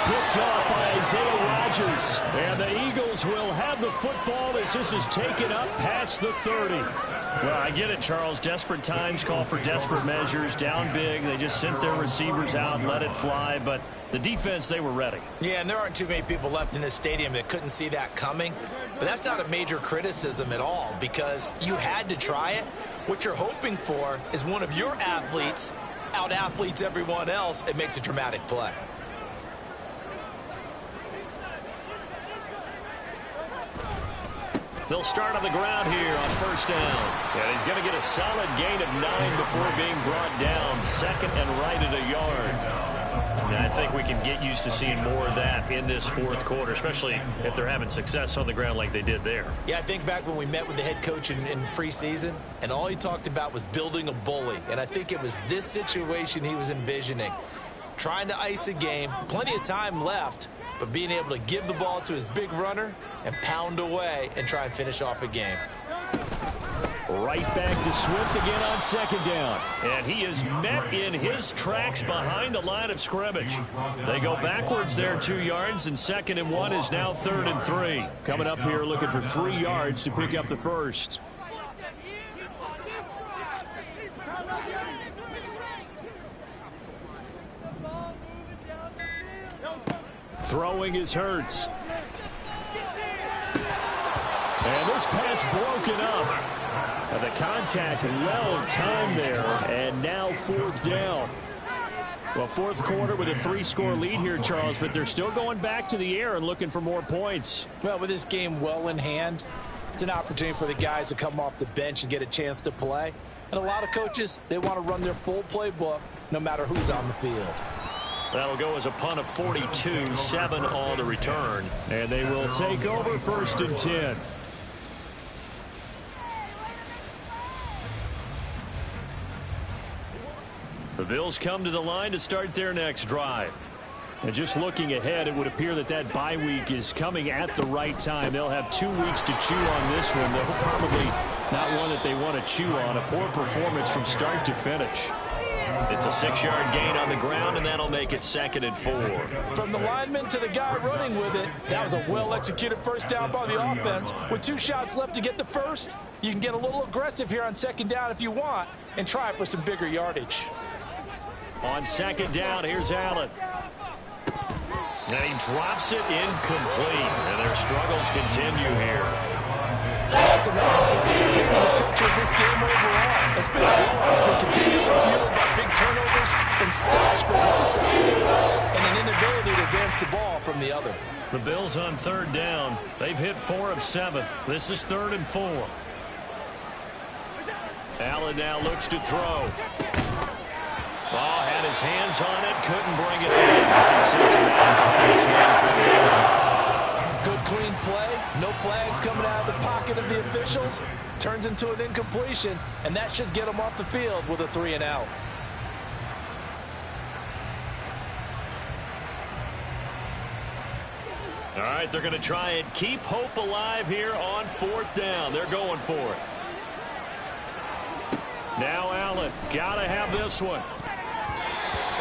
Picked off by Isaiah Rodgers. And the Eagles will have the football as this is taken up past the 30. Well, I get it, Charles. Desperate times call for desperate measures. Down big. They just sent their receivers out and let it fly. But the defense, they were ready. Yeah, and there aren't too many people left in this stadium that couldn't see that coming. But that's not a major criticism at all because you had to try it. What you're hoping for is one of your athletes out-athletes everyone else. It makes a dramatic play. They'll start on the ground here on 1st down. And he's going to get a solid gain of 9 before being brought down. 2nd and right at a yard. And I think we can get used to seeing more of that in this 4th quarter, especially if they're having success on the ground like they did there. Yeah, I think back when we met with the head coach in preseason, and all he talked about was building a bully. And I think it was this situation he was envisioning. Trying to ice a game, plenty of time left, but being able to give the ball to his big runner and pound away and try and finish off a game. Right back to Swift again on second down. And he is met in his tracks behind the line of scrimmage. They go backwards there 2 yards, and 2nd and 1 is now 3rd and 3. Coming up here looking for 3 yards to pick up the first. Throwing is Hurts. And this pass broken up. The contact well timed there. And now 4th down. Well, 4th quarter with a 3-score lead here, Charles, but they're still going back to the air and looking for more points. Well, with this game well in hand, it's an opportunity for the guys to come off the bench and get a chance to play. And a lot of coaches, they want to run their full playbook no matter who's on the field. That'll go as a punt of 42, 7 on the return. And they will take over 1st and 10. The Bills come to the line to start their next drive. And just looking ahead, it would appear that that bye week is coming at the right time. They'll have 2 weeks to chew on this one. They'll probably not one that they want to chew on. A poor performance from start to finish. It's a 6-yard gain on the ground, and that'll make it 2nd and 4. From the lineman to the guy running with it, that was a well-executed first down by the offense. With 2 shots left to get the first, you can get a little aggressive here on 2nd down if you want and try for some bigger yardage. On 2nd down, here's Allen. And he drops it incomplete. And their struggles continue here. That's enough for the picture of this game overall. It's been a blowout. It's been continually fueled by big turnovers and stops from one side and an inability to advance the ball from the other. The Bills on 3rd down. They've hit 4 of 7. This is 3rd and 4. Allen now looks to throw. Oh, had his hands on it, couldn't bring it in. Good clean play. No flags coming out of the pocket of the officials. Turns into an incompletion, and that should get him off the field with a 3 and out. All right, they're going to try and keep hope alive here on 4th down. They're going for it. Now Allen, got to have this one.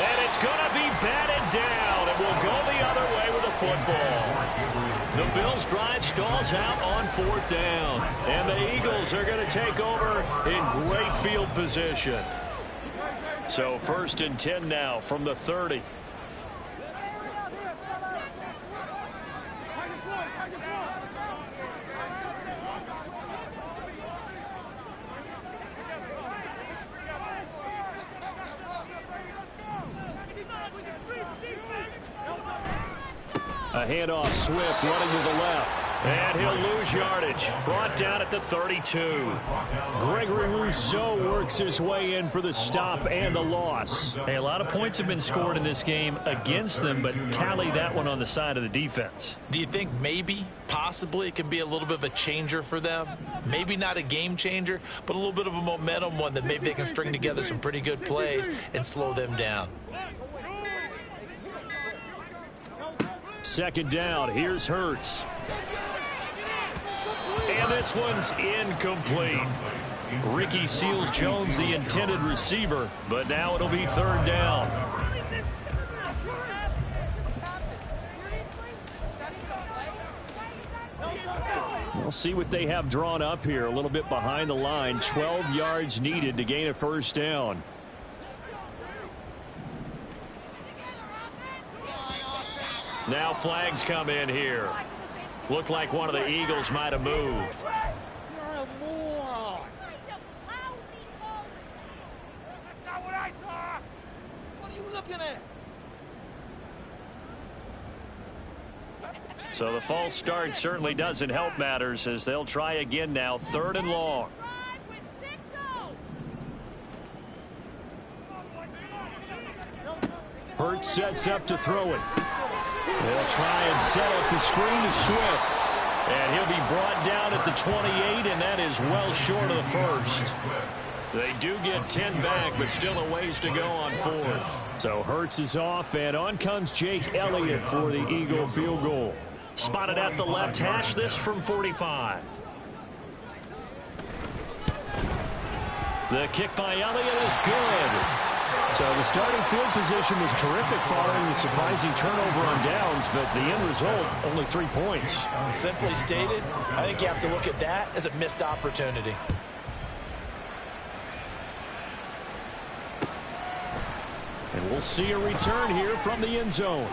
And it's going to be batted down. It will go the other way with the football. The Bills' drive stalls out on 4th down. And the Eagles are going to take over in great field position. So 1st and 10 now from the 30. A handoff, Swift running to the left. And he'll lose yardage. Brought down at the 32. Gregory Rousseau works his way in for the stop and the loss. Hey, a lot of points have been scored in this game against them, but tally that one on the side of the defense. Do you think maybe, possibly, it can be a little bit of a changer for them? Maybe not a game changer, but a little bit of a momentum one that maybe they can string together some pretty good plays and slow them down. 2nd down, here's Hurts. And this one's incomplete. Ricky Seals-Jones, the intended receiver, but now it'll be 3rd down. We'll see what they have drawn up here. A little bit behind the line. 12 yards needed to gain a 1st down. Now flags come in here. Looked like one of the Eagles might have moved. You're a moron. That's not what I saw. What are you looking at? So the false start certainly doesn't help matters as they'll try again now. 3rd and long. Hurts sets up to throw it. They'll try and set up the screen to Swift. And he'll be brought down at the 28, and that is well short of the first. They do get 10 back, but still a ways to go on 4th. So Hurts is off, and on comes Jake Elliott for the Eagle field goal. Spotted at the left hash, this from 45. The kick by Elliott is good. So the starting field position was terrific following the surprising turnover on downs, but the end result, only 3 points. Simply stated, I think you have to look at that as a missed opportunity. And we'll see a return here from the end zone.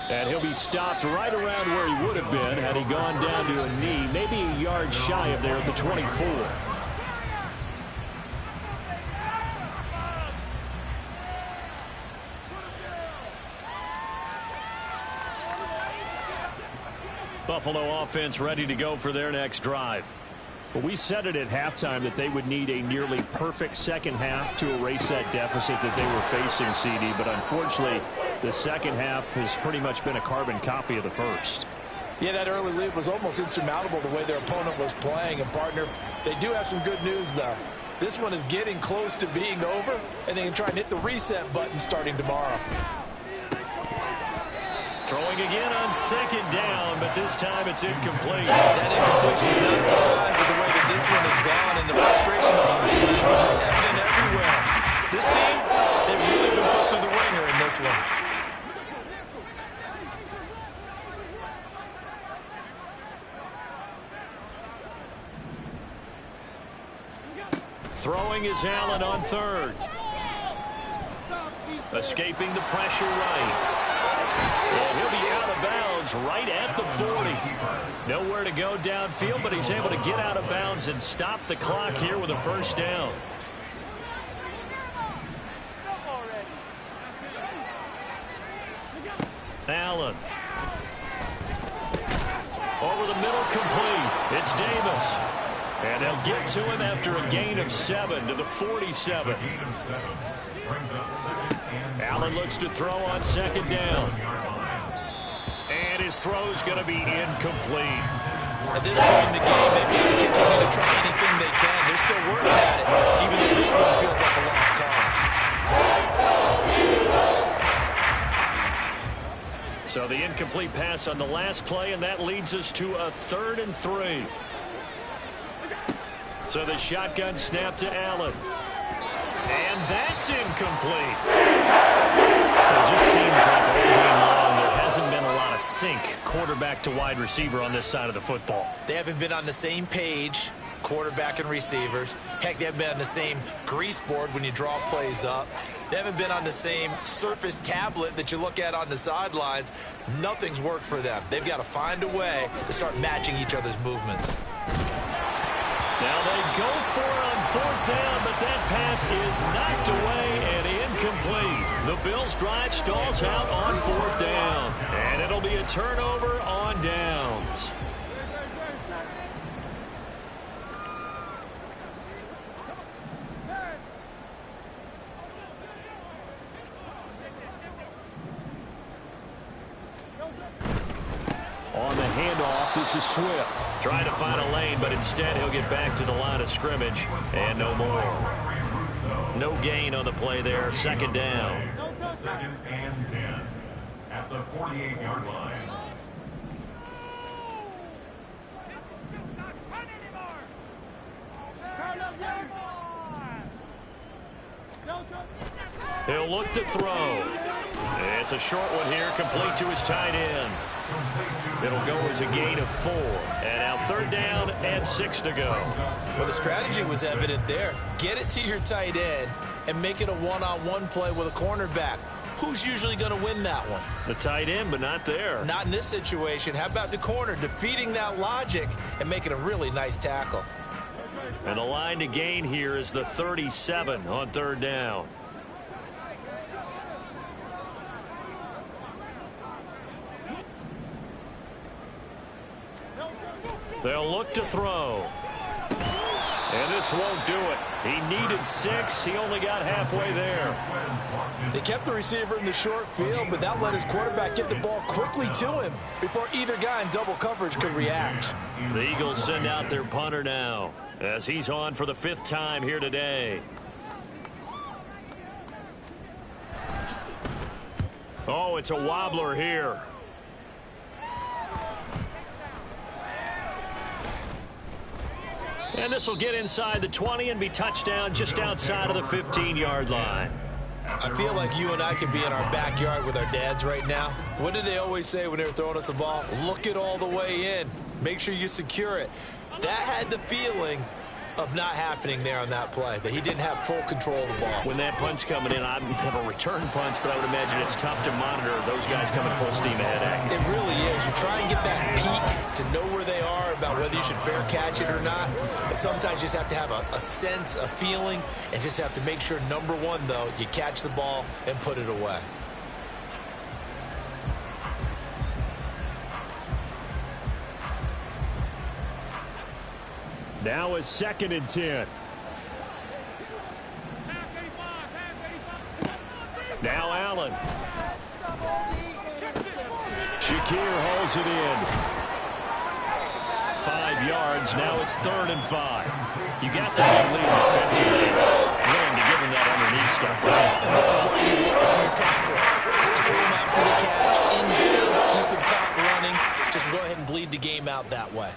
And he'll be stopped right around where he would have been had he gone down to a knee, maybe a yard shy of there at the 24. Buffalo offense ready to go for their next drive. Well, we said it at halftime that they would need a nearly perfect second half to erase that deficit that they were facing, CD. But unfortunately, the second half has pretty much been a carbon copy of the first. Yeah, that early lead was almost insurmountable the way their opponent was playing. And, partner, they do have some good news, though. This one is getting close to being over, and they can try and hit the reset button starting tomorrow. Throwing again on second down, but this time it's incomplete. That incompletion is not a surprise with the way that this one has gone, and the frustration behind it, which is evident everywhere. This team, they've really been put through the ringer in this one. Throwing is Allen on third. Escaping the pressure right. And he'll be out of bounds right at the 40. Nowhere to go downfield, but he's able to get out of bounds and stop the clock here with a first down. Allen. Over the middle, complete. It's Davis. And they'll get to him after a gain of 7 to the 47. Allen looks to throw on second down. And his throw's going to be incomplete. At this point in the game, they've got to continue to try anything they can. They're still working at it, even though this one feels like a lost cause. So the incomplete pass on the last play, and that leads us to a 3rd and 3. So the shotgun snap to Allen. And that's incomplete. It just seems like all game long there hasn't been a lot of sync quarterback to wide receiver on this side of the football. They haven't been on the same page, quarterback and receivers. Heck, they haven't been on the same grease board when you draw plays up. They haven't been on the same Surface tablet that you look at on the sidelines. Nothing's worked for them. They've got to find a way to start matching each other's movements. Now they go for it on 4th down, but that pass is knocked away and incomplete. The Bills' drive stalls out on 4th down, and it'll be a turnover on downs. On the handoff, this is Swift. Trying to find a lane, but instead he'll get back to the line of scrimmage. And no more. No gain on the play there. Second down. 2nd and 10 at the 48-yard line. He'll look to throw. It's a short one here, complete to his tight end. It'll go as a gain of 4. And now 3rd down and 6 to go. Well, the strategy was evident there. Get it to your tight end and make it a one-on-one play with a cornerback. Who's usually going to win that one? The tight end, but not there. Not in this situation. How about the corner defeating that logic and making a really nice tackle? And the line to gain here is the 37 on 3rd down. They'll look to throw. And this won't do it. He needed 6. He only got halfway there. They kept the receiver in the short field, but that let his quarterback get the ball quickly to him before either guy in double coverage could react. The Eagles send out their punter now as he's on for the 5th time here today. Oh, it's a wobbler here. And this will get inside the 20 and be touchdown just outside of the 15-yard line. I feel like you and I could be in our backyard with our dads right now. What did they always say when they were throwing us the ball? Look it all the way in. Make sure you secure it. That had the feeling of not happening there on that play, that he didn't have full control of the ball. When that punch coming in, I have a return punch, but I would imagine it's tough to monitor those guys coming full steam ahead at you. It really is. You try and get that peek to know where they are, about whether you should fair catch it or not. But sometimes you just have to have a sense, a feeling, and just have to make sure, number one, though, you catch the ball and put it away. Now is 2nd and 10. Now Allen. Shakir hauls it in. 5 yards. Now it's 3rd and 5. You got the big lead defensively. Willing to give him that underneath stuff, right? And this is why you work on your tackle. Tackle him after the catch, inbounds, keep the clock running. Just go ahead and bleed the game out that way.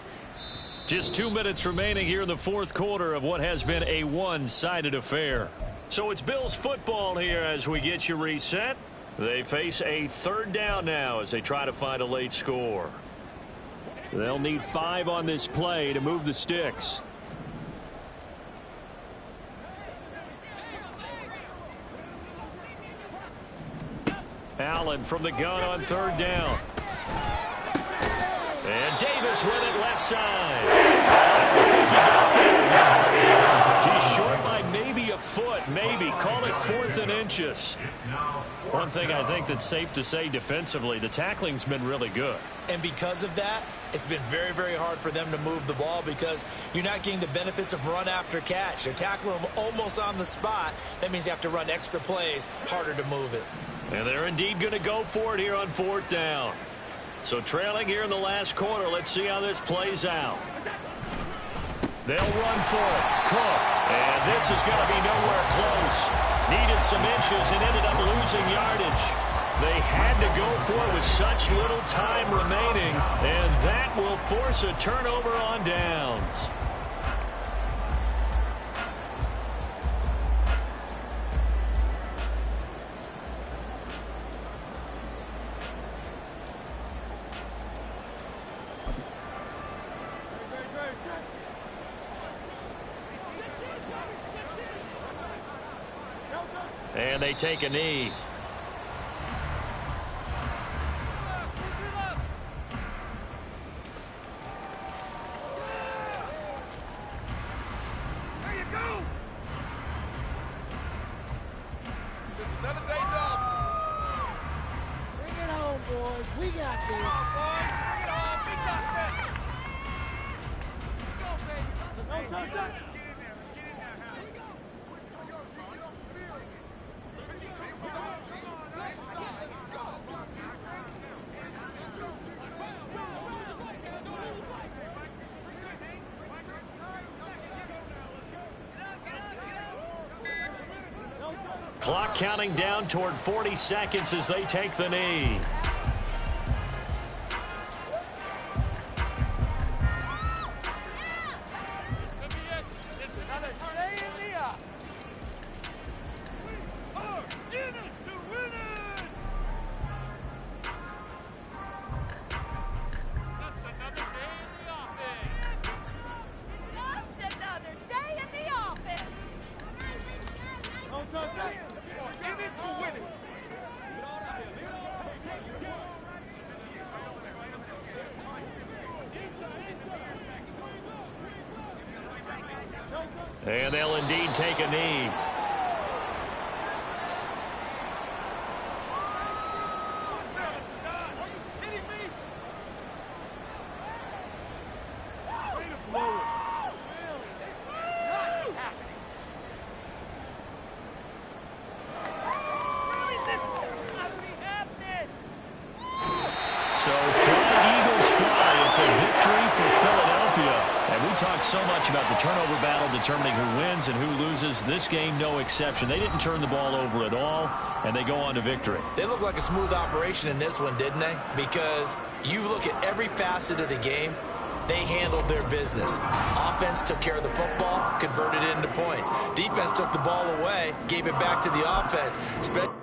Just 2 minutes remaining here in the 4th quarter of what has been a one-sided affair. So it's Bills football here as we get you reset. They face a 3rd down now as they try to find a late score. They'll need 5 on this play to move the sticks. Allen from the gun on 3rd down. And Davis with it left side. I don't think he got there. He's short by maybe a foot, maybe. Call it 4th and inches. One thing I think that's safe to say defensively, the tackling's been really good. And because of that, it's been very, very hard for them to move the ball because you're not getting the benefits of run after catch. They're tackling them almost on the spot. That means you have to run extra plays, harder to move it. And they're indeed going to go for it here on 4th down. So trailing here in the last quarter, let's see how this plays out. They'll run for it. Cook. And this is going to be nowhere close. Needed some inches and ended up losing yardage. They had to go for it with such little time remaining, and that will force a turnover on downs. And they take a knee. There you go. Just another day done. Bring it home, boys. We got this. Bring it home. We got this. Let's go, baby. Let's go. Let's get in there. Let's get in there. Here we go. Get off the field. Clock counting down toward 40 seconds as they take the knee. And they'll indeed take a knee. So fly, Eagles fly. It's a victory for Philadelphia. And we talked so much about the turnover battle determining who wins and who loses. This game, no exception. They didn't turn the ball over at all, and they go on to victory. They look like a smooth operation in this one, didn't they? Because you look at every facet of the game, They handled their business. Offense took care of the football, converted it into points. Defense took the ball away, gave it back to the offense.